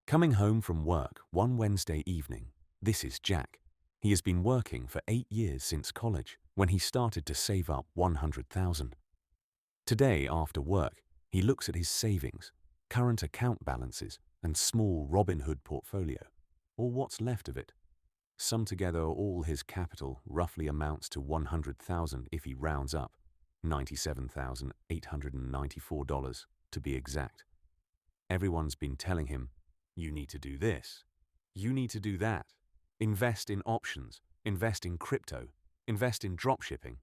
Coming home from work one Wednesday evening, this is Jack. He has been working for 8 years since college, when he started to save up 100,000. Today, after work, he looks at his savings, current account balances, and small Robinhood portfolio, or what's left of it. Sum together, all his capital roughly amounts to 100,000 if he rounds up, $97,894 to be exact. Everyone's been telling him, you need to do this, you need to do that, invest in options, invest in crypto, invest in dropshipping,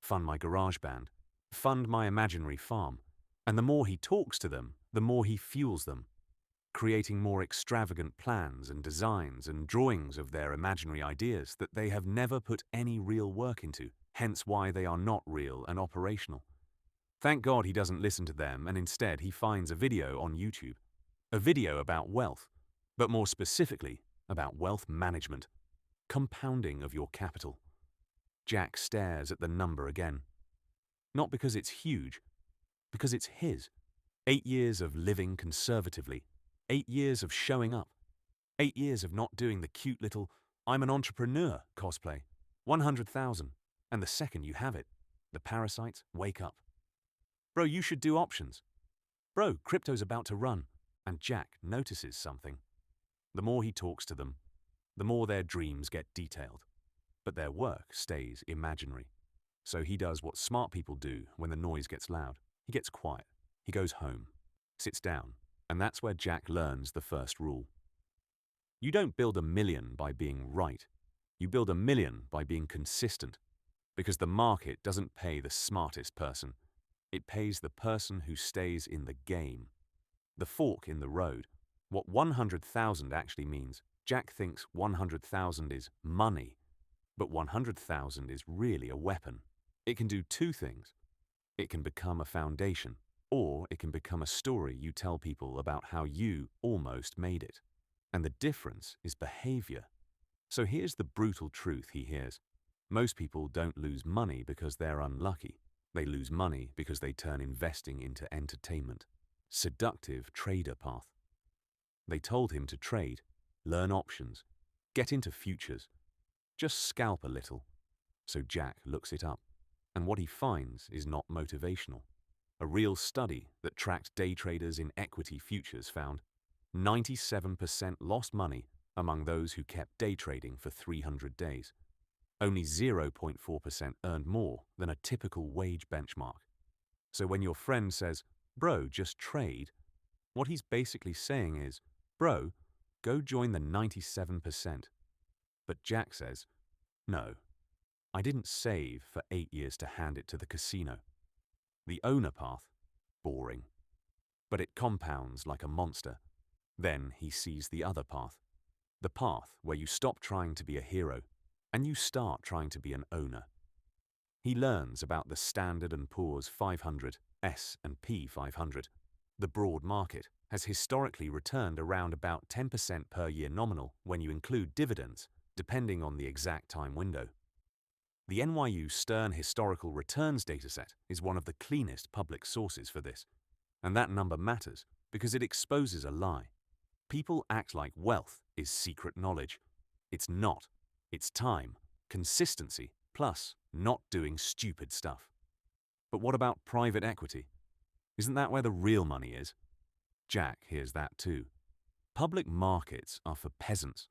fund my GarageBand, fund my imaginary farm. And the more he talks to them, the more he fuels them, creating more extravagant plans and designs and drawings of their imaginary ideas that they have never put any real work into, hence why they are not real and operational. Thank God he doesn't listen to them, and instead he finds a video on YouTube. A video about wealth, but more specifically about wealth management, compounding of your capital. Jack stares at the number again. Not because it's huge, because it's his. 8 years of living conservatively, 8 years of showing up, 8 years of not doing the cute little "I'm an entrepreneur" cosplay. 100,000, and the second you have it, the parasites wake up. Bro, you should do options. Bro, crypto's about to run. And Jack notices something. The more he talks to them, the more their dreams get detailed, but their work stays imaginary. So he does what smart people do when the noise gets loud. He gets quiet. He goes home, sits down, and that's where Jack learns the first rule. You don't build a million by being right. You build a million by being consistent, because the market doesn't pay the smartest person. It pays the person who stays in the game. The fork in the road. What 100,000 actually means. Jack thinks 100,000 is money, but 100,000 is really a weapon. It can do two things. It can become a foundation, or it can become a story you tell people about how you almost made it. And the difference is behavior. So here's the brutal truth he hears. Most people don't lose money because they're unlucky. They lose money because they turn investing into entertainment. Seductive trader path. They told him to trade, learn options, get into futures, just scalp a little. So Jack looks it up, and what he finds is not motivational. A real study that tracked day traders in equity futures found 97% lost money among those who kept day trading for 300 days. Only 0.4% earned more than a typical wage benchmark. So when your friend says, "Bro, just trade," what he's basically saying is, "Bro, go join the 97%. But Jack says, "No, I didn't save for 8 years to hand it to the casino." The owner path, boring. But it compounds like a monster. Then he sees the other path. The path where you stop trying to be a hero and you start trying to be an owner. He learns about the Standard & Poor's 500, S&P 500. The broad market has historically returned around about 10% per year nominal when you include dividends, depending on the exact time window. The NYU Stern Historical Returns dataset is one of the cleanest public sources for this, and that number matters because it exposes a lie. People act like wealth is secret knowledge. It's not. It's time, consistency, plus not doing stupid stuff. But what about private equity? Isn't that where the real money is? Jack hears that too. Public markets are for peasants.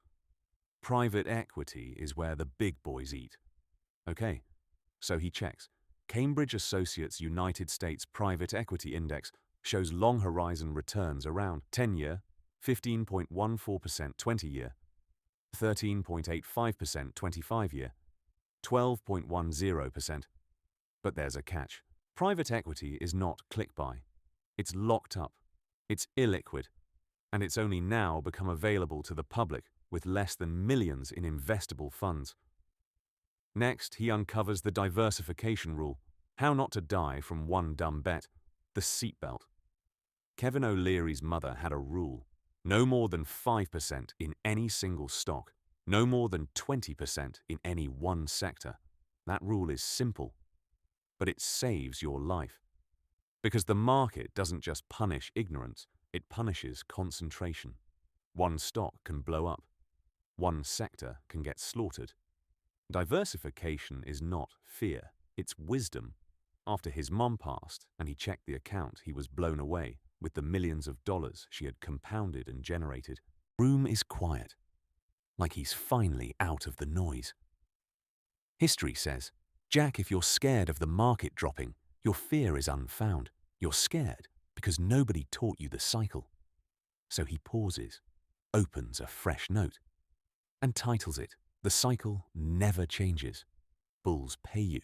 Private equity is where the big boys eat. Okay, so he checks. Cambridge Associates United States Private Equity Index shows long horizon returns around 10-year, 15.14% 20-year, 13.85% 25-year, 12.10%. But there's a catch. Private equity is not click-buy. It's locked up. It's illiquid. And it's only now become available to the public with less than millions in investable funds. Next, he uncovers the diversification rule. How not to die from one dumb bet. The seatbelt. Kevin O'Leary's mother had a rule. No more than 5% in any single stock. No more than 20% in any one sector. That rule is simple, but it saves your life. Because the market doesn't just punish ignorance, it punishes concentration. One stock can blow up. One sector can get slaughtered. Diversification is not fear, it's wisdom. After his mom passed and he checked the account, he was blown away with the millions of dollars she had compounded and generated. Room is quiet, like he's finally out of the noise. History says, Jack, if you're scared of the market dropping, your fear is unfound. You're scared because nobody taught you the cycle. So he pauses, opens a fresh note, and titles it, The Cycle Never Changes. Bulls pay you.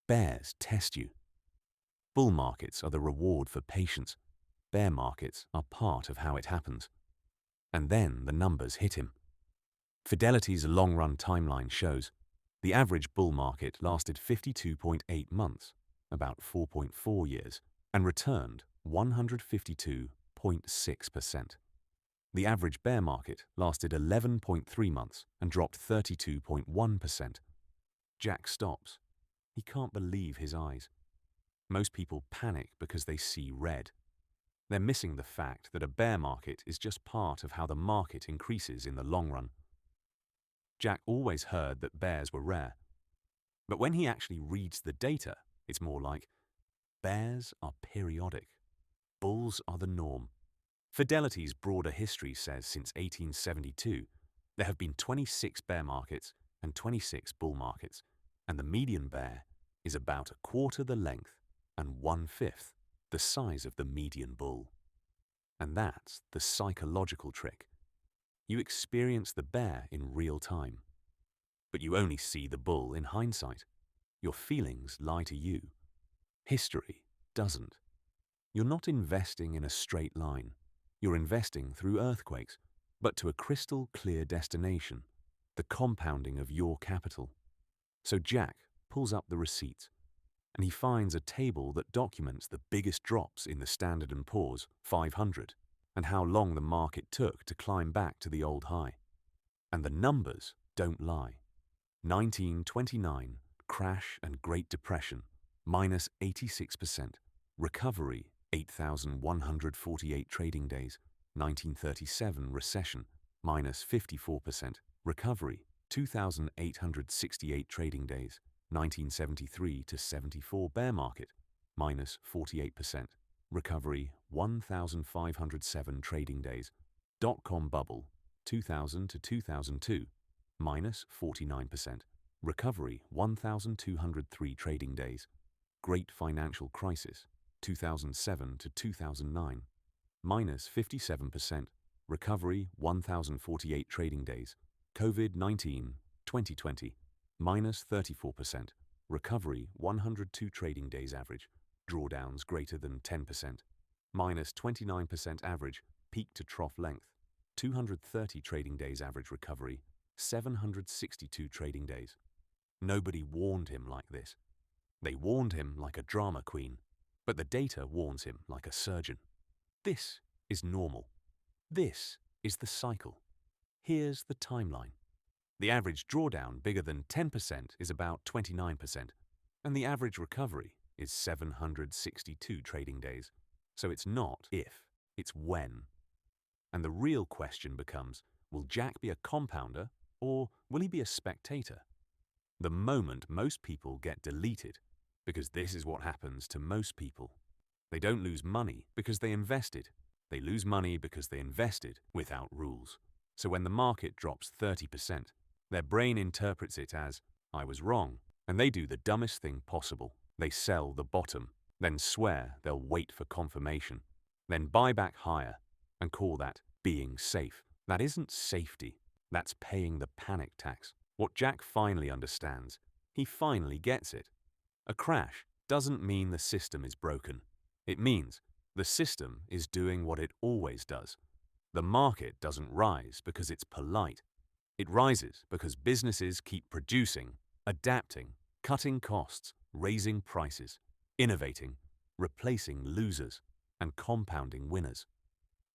Bears test you. Bull markets are the reward for patience. Bear markets are part of how it happens. And then the numbers hit him. Fidelity's long-run timeline shows the average bull market lasted 52.8 months, about 4.4 years, and returned 152.6%. The average bear market lasted 11.3 months and dropped 32.1%. Jack stops. He can't believe his eyes. Most people panic because they see red. They're missing the fact that a bear market is just part of how the market increases in the long run. Jack always heard that bears were rare. But when he actually reads the data, it's more like, bears are periodic. Bulls are the norm. Fidelity's broader history says since 1872, there have been 26 bear markets and 26 bull markets, and the median bear is about a quarter the length and 1/5 the size of the median bull. And that's the psychological trick. You experience the bear in real time, but you only see the bull in hindsight. Your feelings lie to you. History doesn't. You're not investing in a straight line. You're investing through earthquakes, but to a crystal clear destination, the compounding of your capital. So Jack pulls up the receipts, and he finds a table that documents the biggest drops in the Standard & Poor's 500 and how long the market took to climb back to the old high. And the numbers don't lie. 1929, crash and Great Depression, minus 86%. Recovery, 8,148 trading days. 1937, recession, minus 54%. Recovery, 2,868 trading days. 1973 to 74, bear market, minus 48%. Recovery, 1,507 trading days. Dot-com bubble, 2000 to 2002, minus 49%. Recovery, 1,203 trading days. Great financial crisis, 2007 to 2009, minus 57%. Recovery, 1,048 trading days. COVID-19, 2020, minus 34%. Recovery, 102 trading days average. Drawdowns greater than 10%. Minus 29% average, peak to trough length. 230 trading days average recovery. 762 trading days. Nobody warned him like this. They warned him like a drama queen, but the data warns him like a surgeon. This is normal. This is the cycle. Here's the timeline. The average drawdown bigger than 10% is about 29%, and the average recovery is 762 trading days. So it's not if, it's when. And the real question becomes, will Jack be a compounder or will he be a spectator? The moment most people get deleted, because this is what happens to most people. They don't lose money because they invested. They lose money because they invested without rules. So when the market drops 30%, their brain interprets it as, I was wrong, and they do the dumbest thing possible. They sell the bottom, then swear they'll wait for confirmation, then buy back higher, and call that being safe. That isn't safety, that's paying the panic tax. What Jack finally understands, he finally gets it. A crash doesn't mean the system is broken. It means the system is doing what it always does. The market doesn't rise because it's polite. It rises because businesses keep producing, adapting, cutting costs, raising prices, innovating, replacing losers, and compounding winners.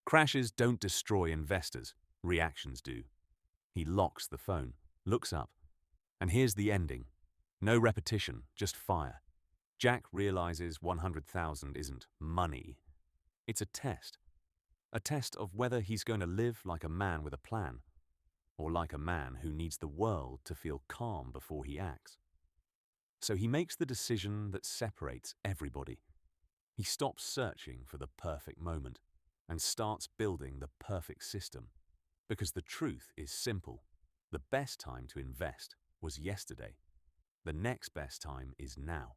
Crashes don't destroy investors, reactions do. He locks the phone, looks up, and here's the ending. No repetition, just fire. Jack realizes 100,000 isn't money. It's a test. a test of whether he's going to live like a man with a plan, or like a man who needs the world to feel calm before he acts. So he makes the decision that separates everybody. He stops searching for the perfect moment and starts building the perfect system. Because the truth is simple. The best time to invest was yesterday. The next best time is now.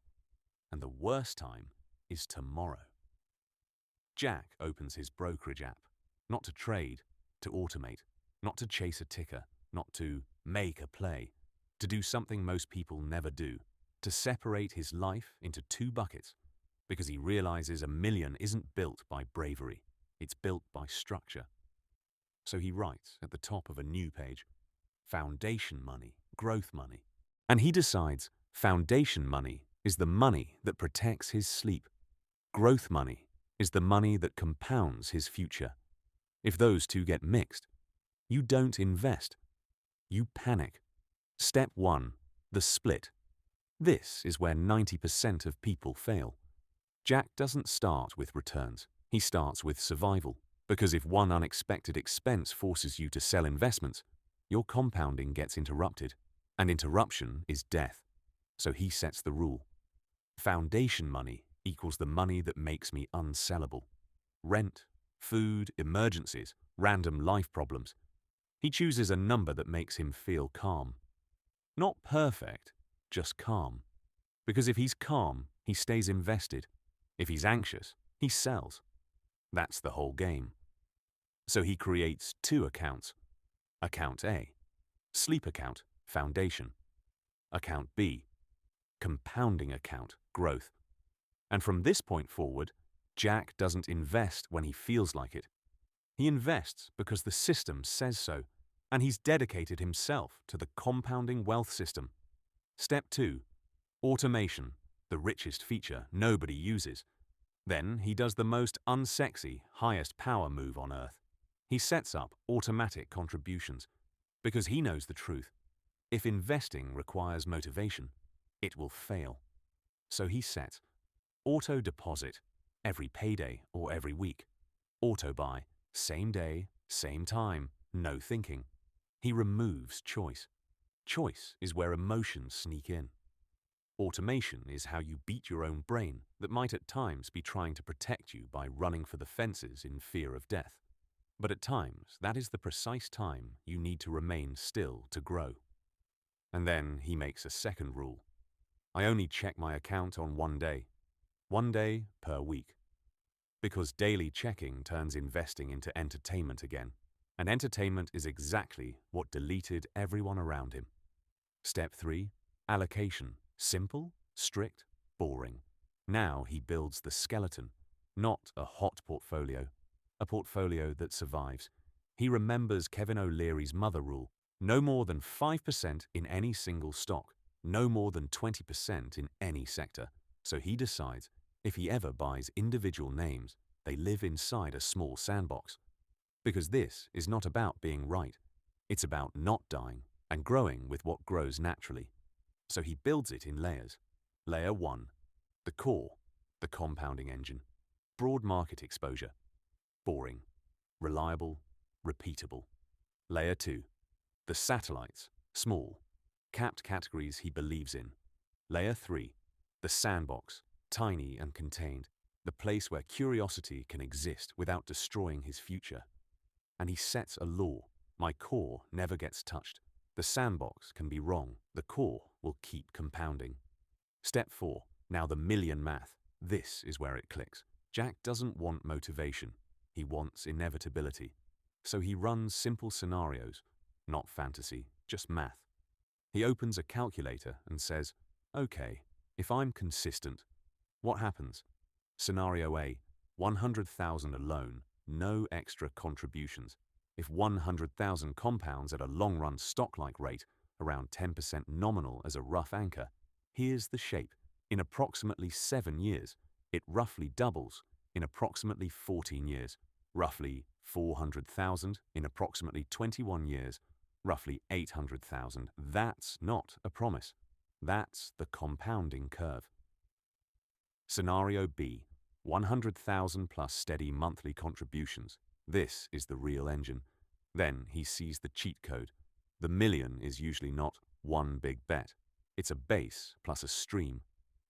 And the worst time is tomorrow. Jack opens his brokerage app, not to trade, to automate, not to chase a ticker, not to make a play, to do something most people never do, to separate his life into two buckets, because he realizes $1 million isn't built by bravery, it's built by structure. So he writes at the top of a new page, foundation money, growth money. And he decides foundation money is the money that protects his sleep. Growth money is the money that compounds his future. If those two get mixed, you don't invest. You panic. Step 1, the split. This is where 90% of people fail. Jack doesn't start with returns. He starts with survival. Because if one unexpected expense forces you to sell investments, your compounding gets interrupted. And interruption is death. So he sets the rule. Foundation money equals the money that makes me unsellable. Rent, food, emergencies, random life problems. He chooses a number that makes him feel calm. Not perfect, just calm. Because if he's calm, he stays invested. If he's anxious, he sells. That's the whole game. So he creates 2 accounts. Account A, sleep account, foundation. Account B, compounding account, growth. And from this point forward, Jack doesn't invest when he feels like it. He invests because the system says so, and he's dedicated himself to the compounding wealth system. Step 2, automation, the richest feature nobody uses. Then he does the most unsexy, highest power move on earth. He sets up automatic contributions because he knows the truth. If investing requires motivation, it will fail. So he sets auto deposit every payday or every week. Auto buy, same day, same time, no thinking. He removes choice. Choice is where emotions sneak in. Automation is how you beat your own brain that might at times be trying to protect you by running for the fences in fear of death. But at times, that is the precise time you need to remain still to grow. And then he makes a second rule. I only check my account on one day per week. Because daily checking turns investing into entertainment again. And entertainment is exactly what deleted everyone around him. Step 3, allocation. Simple, strict, boring. Now he builds the skeleton, not a hot portfolio, a portfolio that survives. He remembers Kevin O'Leary's mother rule, no more than 5% in any single stock, no more than 20% in any sector. So he decides if he ever buys individual names, they live inside a small sandbox. Because this is not about being right. It's about not dying and growing with what grows naturally. So he builds it in layers. Layer 1, the core, the compounding engine, broad market exposure, boring, reliable, repeatable. Layer 2, the satellites, small, capped categories he believes in. Layer 3, the sandbox, tiny and contained, the place where curiosity can exist without destroying his future. And he sets a law. My core never gets touched. The sandbox can be wrong. The core will keep compounding. Step 4. Now the million math. This is where it clicks. Jack doesn't want motivation. He wants inevitability. So he runs simple scenarios, not fantasy, just math. He opens a calculator and says, okay, if I'm consistent, what happens? Scenario A, 100,000 alone, no extra contributions. If 100,000 compounds at a long-run stock-like rate, around 10% nominal as a rough anchor, here's the shape. In approximately 7 years, it roughly doubles. In approximately 14 years, roughly 400,000. In approximately 21 years, roughly 800,000. That's not a promise. That's the compounding curve. Scenario B, 100,000 plus steady monthly contributions. This is the real engine. Then he sees the cheat code. The million is usually not one big bet. It's a base plus a stream.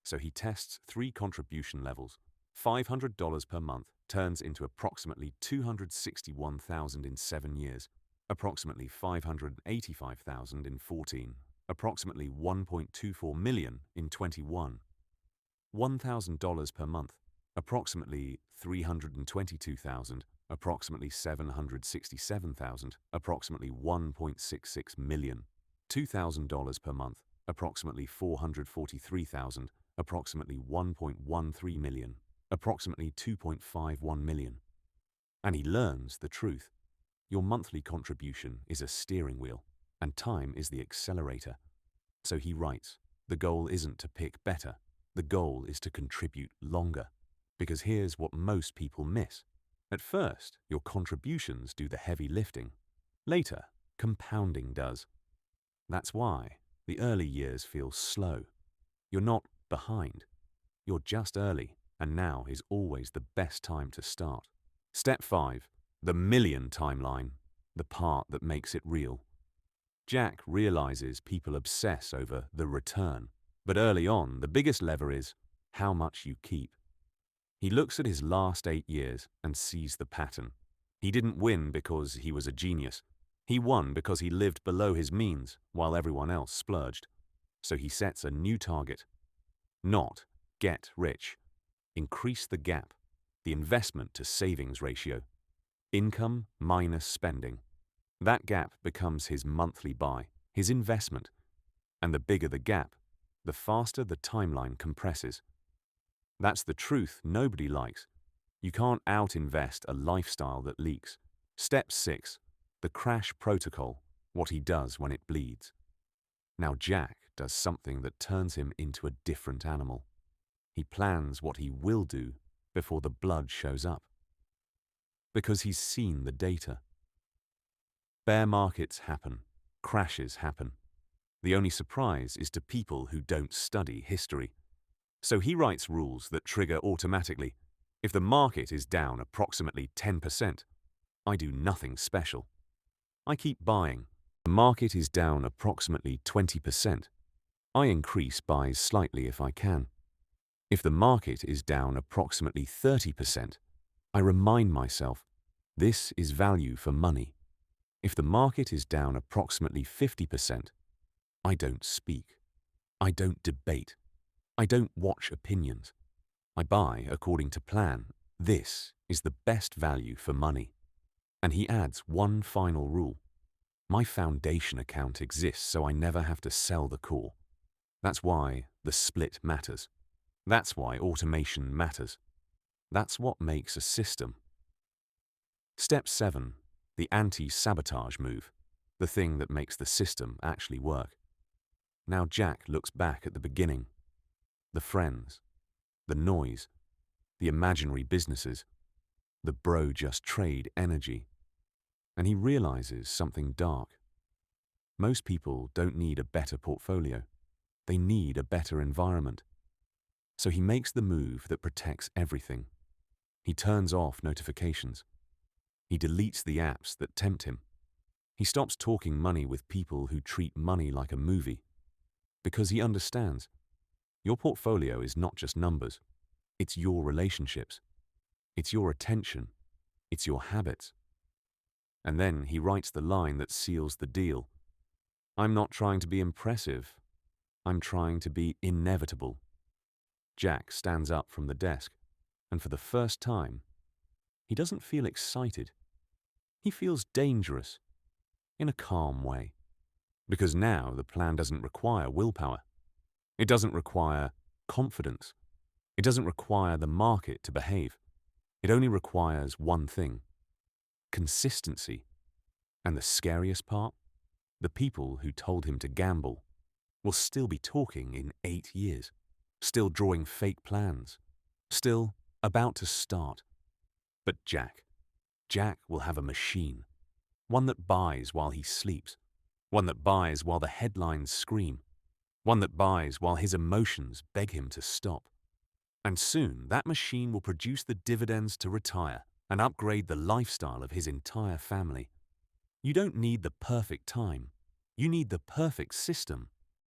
So he tests 3 contribution levels. $500 per month turns into approximately $261,000 in 7 years, approximately $585,000 in 14, approximately $1.24 million in 21. $1,000 per month, approximately $322,000, approximately $767,000, approximately $1.66 million. $2,000 per month, approximately $443,000, approximately $1.13 million, approximately $2.51 million. And he learns the truth. Your monthly contribution is a steering wheel, and time is the accelerator. So he writes, the goal isn't to pick better. The goal is to contribute longer. Because here's what most people miss. At first, your contributions do the heavy lifting. Later, compounding does. That's why the early years feel slow. You're not behind. You're just early, and now is always the best time to start. Step 5. The million timeline, the part that makes it real. Jack realizes people obsess over the return, but early on, the biggest lever is how much you keep. He looks at his last 8 years and sees the pattern. He didn't win because he was a genius. He won because he lived below his means while everyone else splurged. So he sets a new target. Not get rich. Increase the gap, the investment to savings ratio. Income minus spending. That gap becomes his monthly buy, his investment. And the bigger the gap, the faster the timeline compresses. That's the truth nobody likes. You can't out-invest a lifestyle that leaks. Step 6. The crash protocol, what he does when it bleeds. Now Jack does something that turns him into a different animal. He plans what he will do before the blood shows up. Because he's seen the data. Bear markets happen. Crashes happen. The only surprise is to people who don't study history. So he writes rules that trigger automatically. If the market is down approximately 10%, I do nothing special. I keep buying. The market is down approximately 20%. I increase buys slightly if I can. If the market is down approximately 30%, I remind myself, this is value for money. If the market is down approximately 50%, I don't speak. I don't debate. I don't watch opinions. I buy according to plan. This is the best value for money. And he adds one final rule. My foundation account exists so I never have to sell the call. That's why the split matters. That's why automation matters. That's what makes a system. Step 7. The anti-sabotage move. The thing that makes the system actually work. Now Jack looks back at the beginning. The friends, the noise, the imaginary businesses, the bro just trade energy. And he realizes something dark. Most people don't need a better portfolio. They need a better environment. So he makes the move that protects everything. He turns off notifications. He deletes the apps that tempt him. He stops talking money with people who treat money like a movie. Because he understands. Your portfolio is not just numbers. It's your relationships. It's your attention. It's your habits. And then he writes the line that seals the deal. I'm not trying to be impressive. I'm trying to be inevitable. Jack stands up from the desk, and for the first time, he doesn't feel excited. He feels dangerous, in a calm way. Because now the plan doesn't require willpower. It doesn't require confidence. It doesn't require the market to behave. It only requires one thing: consistency. And the scariest part? The people who told him to gamble will still be talking in 8 years, still drawing fake plans, still about to start. But Jack will have a machine, one that buys while he sleeps, one that buys while the headlines scream, one that buys while his emotions beg him to stop. And soon that machine will produce the dividends to retire. and upgrade the lifestyle of his entire family. You don't need the perfect time. You need the perfect system.